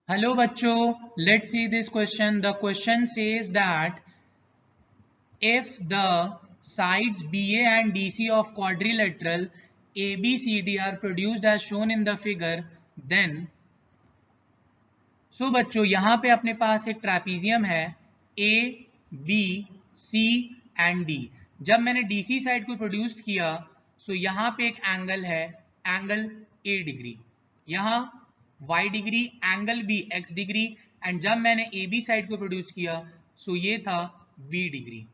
Hello bachcho, let's see this question. The question says that if the sides BA and DC of quadrilateral ABCD are produced as shown in the figure, then बच्चों यहाँ पे अपने पास एक trapezium है A, B, C and D। जब मैंने DC side को produce किया यहाँ पे एक एंगल है, एंगल A डिग्री, यहाँ Y degree, angle B X degree, and जब मैंने AB साइड को प्रोड्यूस किया ये था B degree.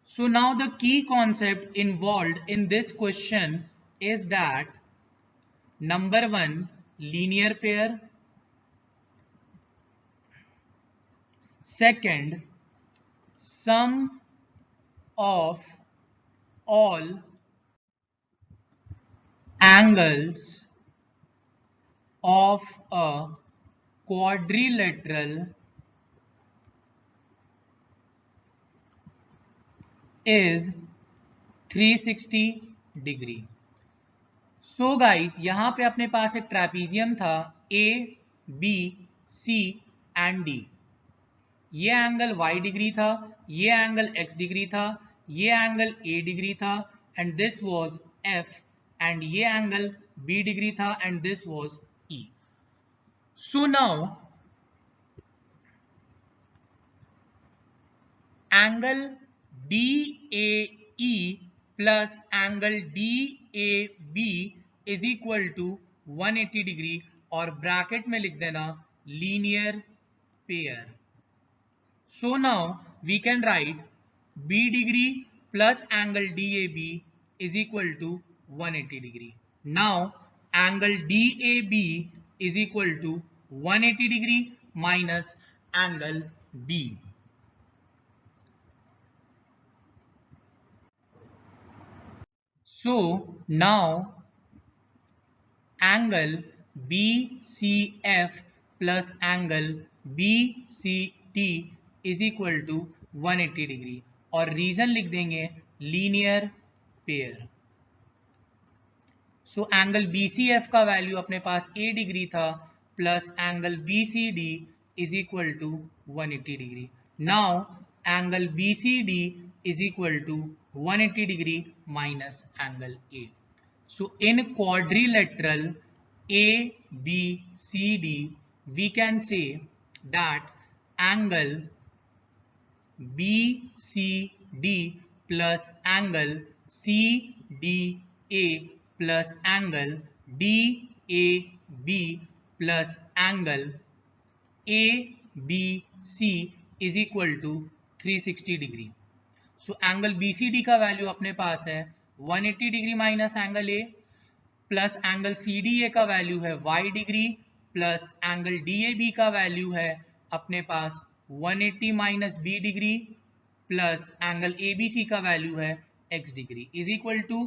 So now the key concept involved in this question is that number one, linear pair, second, sum of all angles of a quadrilateral is 360 degree. So guys यहाँ पे अपने पास एक trapezium था A, B, C and D। ये angle Y degree था, ये angle X degree था, ये एंगल A डिग्री था and this was F, and ये एंगल B डिग्री था and this was E। So now angle DAE plus angle DAB is equal to 180 degree और bracket में लिख देना linear pair. So now we can write B degree plus angle DAB is equal to 180 degree. Now angle DAB is equal to 180 degree minus angle B। So now angle BCF plus angle BCD is equal to 180 degree और reason लिख देंगे linear pair. So angle BCF का value अपने पास A degree था plus angle BCD is equal to 180 degree. Now angle BCD is equal to 180 degree minus angle A. So in quadrilateral ABCD we can say that angle BCD plus angle CDA plus angle DAB plus angle ABC is equal to 360 degree। So angle BCD का value अपने पास है 180 degree minus angle A plus angle CDA का value है Y degree plus angle DAB का value है अपने पास 180 minus B degree plus angle ABC का वैल्यू है X degree is equal to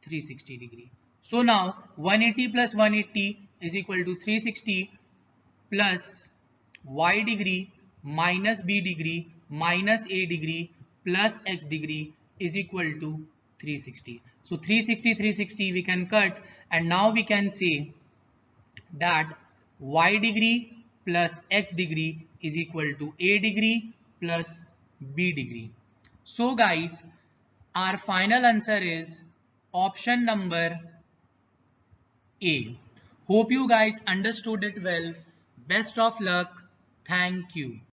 360 degree. So now 180 plus 180 is equal to 360 plus Y degree minus B degree minus A degree plus X degree is equal to 360. So 360 we can cut and now we can say that Y degree plus X degree is equal to A degree plus B degree. So guys, our final answer is option number A. Hope you guys understood it well. Best of luck. Thank you.